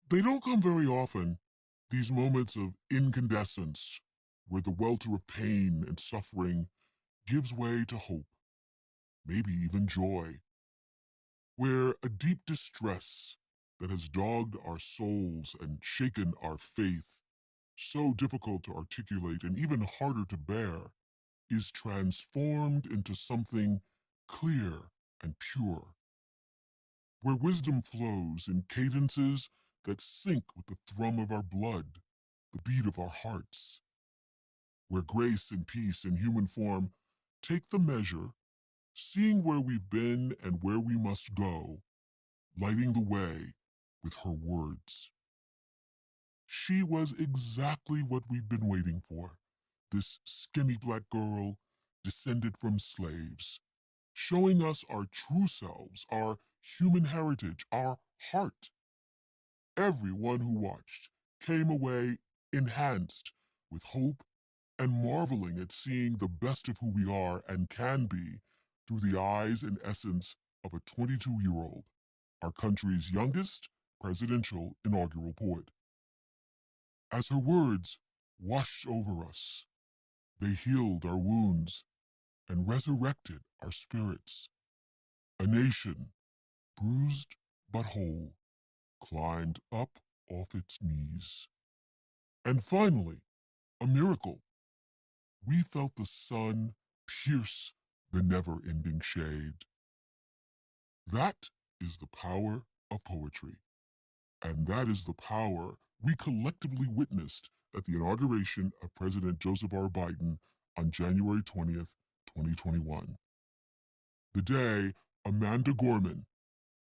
They don't come very often, these moments of incandescence, where the welter of pain and suffering gives way to hope, maybe even joy, where a deep distress that has dogged our souls and shaken our faith, so difficult to articulate and even harder to bear, is transformed into something clear and pure, where wisdom flows in cadences that sync with the thrum of our blood, the beat of our hearts, where grace and peace in human form take the measure, seeing where we've been and where we must go, lighting the way with her words. She was exactly what we've been waiting for, this skinny black girl descended from slaves, showing us our true selves, our human heritage, our heart. Everyone who watched came away enhanced with hope and marveling at seeing the best of who we are and can be through the eyes and essence of a 22-year-old, our country's youngest presidential inaugural poet. As her words washed over us, they healed our wounds and resurrected our spirits. A nation, bruised but whole, climbed up off its knees. And finally, a miracle. We felt the sun pierce the never-ending shade. That is the power of poetry. And that is the power we collectively witnessed at the inauguration of President Joseph R. Biden on January 20th, 2021. The day Amanda Gorman,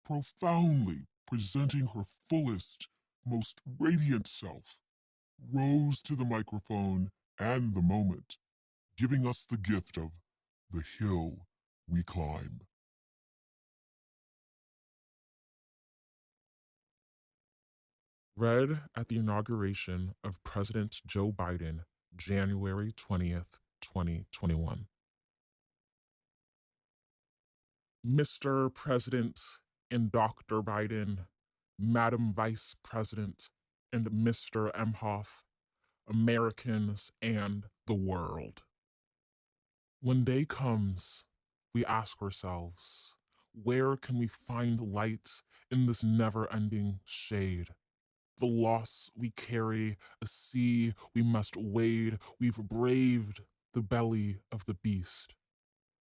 profoundly presenting her fullest, most radiant self, rose to the microphone and the moment, giving us the gift of the hill we climb. Read at the inauguration of President Joe Biden, January 20th, 2021. Mr. President and Dr. Biden, Madam Vice President and Mr. Emhoff, Americans and the world. When day comes, we ask ourselves, where can we find light in this never-ending shade? The loss we carry, a sea we must wade, we've braved the belly of the beast.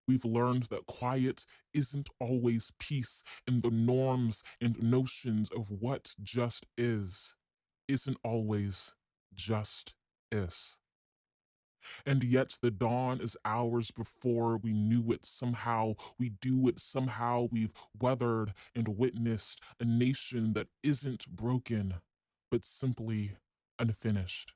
We've learned that quiet isn't always peace, and the norms and notions of what just is isn't always just is. And yet the dawn is ours before we knew it somehow. We do it somehow. We've weathered and witnessed a nation that isn't broken, but simply unfinished.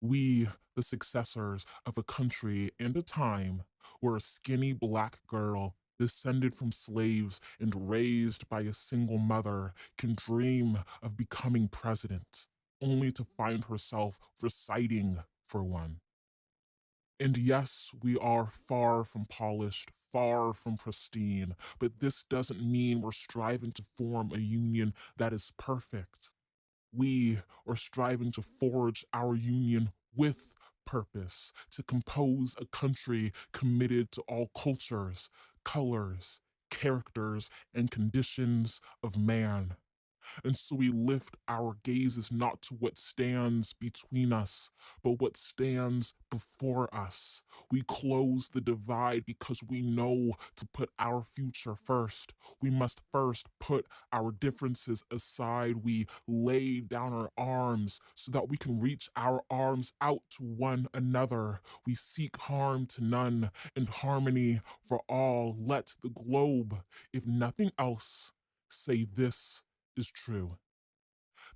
We, the successors of a country and a time where a skinny black girl descended from slaves and raised by a single mother can dream of becoming president, only to find herself reciting for one. And yes, we are far from polished, far from pristine, but this doesn't mean we're striving to form a union that is perfect. We are striving to forge our union with purpose, to compose a country committed to all cultures, colors, characters, and conditions of man. And so we lift our gazes not to what stands between us, but what stands before us. We close the divide because we know to put our future first. We must first put our differences aside. We lay down our arms so that we can reach our arms out to one another. We seek harm to none and harmony for all. Let the globe, if nothing else, say this is true.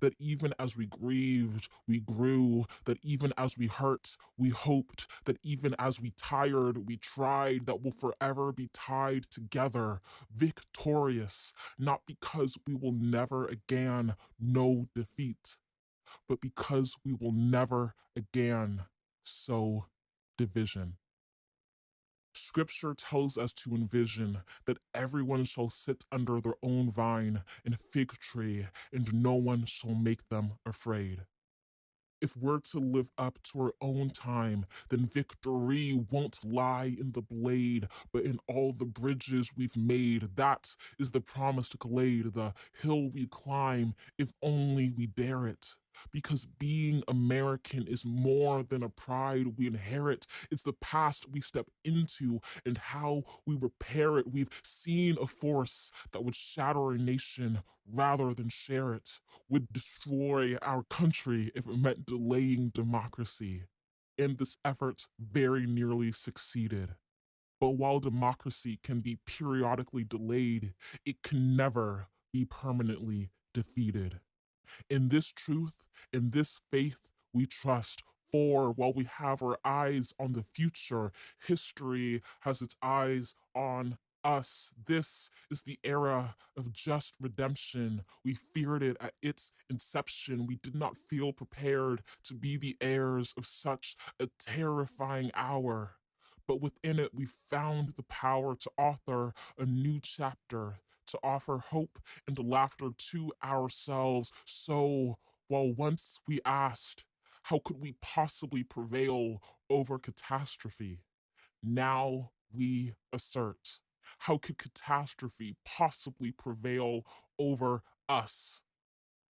That even as we grieved, we grew. That even as we hurt, we hoped. That even as we tired, we tried. That we'll forever be tied together, victorious, not because we will never again know defeat, but because we will never again sow division. Scripture tells us to envision that everyone shall sit under their own vine and fig tree, and no one shall make them afraid. If we're to live up to our own time, then victory won't lie in the blade, but in all the bridges we've made. That is the promised glade, the hill we climb, if only we dare it. Because being American is more than a pride we inherit. It's the past we step into and how we repair it. We've seen a force that would shatter a nation rather than share it, would destroy our country if it meant delaying democracy. And this effort very nearly succeeded. But while democracy can be periodically delayed, it can never be permanently defeated. In this truth, in this faith, we trust. For while we have our eyes on the future, history has its eyes on us. This is the era of just redemption. We feared it at its inception. We did not feel prepared to be the heirs of such a terrifying hour. But within it, we found the power to author a new chapter, to offer hope and laughter to ourselves. So, while once we asked, how could we possibly prevail over catastrophe? Now we assert, how could catastrophe possibly prevail over us?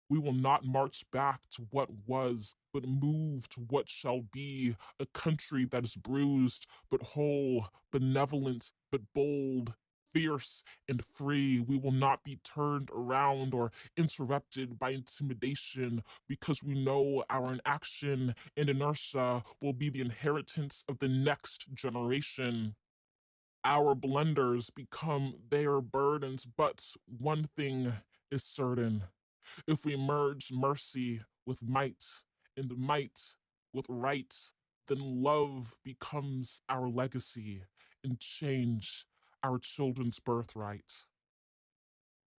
We will not march back to what was, but move to what shall be, a country that is bruised but whole, benevolent but bold, fierce and free. We will not be turned around or interrupted by intimidation because we know our inaction and inertia will be the inheritance of the next generation. Our blunders become their burdens, but one thing is certain: if we merge mercy with might and might with right, then love becomes our legacy and change our children's birthright.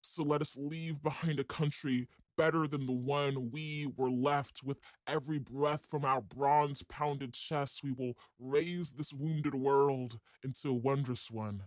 So let us leave behind a country better than the one we were left. With every breath from our bronze pounded chests, we will raise this wounded world into a wondrous one.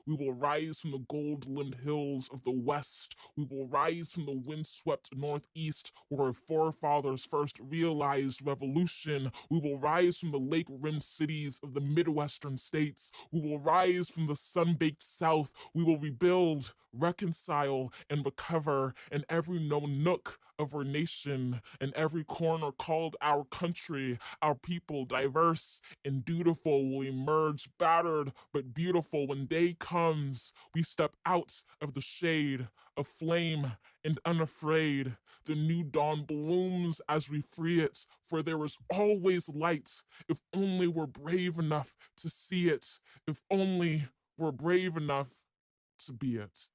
We will rise from the gold limbed hills of the West. We will rise from the windswept Northeast, where our forefathers first realized revolution. We will rise from the lake rimmed cities of the Midwestern states. We will rise from the sun baked South. We will rebuild, reconcile, and recover in every known nook of our nation, and every corner called our country. Our people, diverse and dutiful, will emerge battered but beautiful. When day comes, we step out of the shade, aflame and unafraid. The new dawn blooms as we free it, for there is always light if only we're brave enough to see it, if only we're brave enough to be it.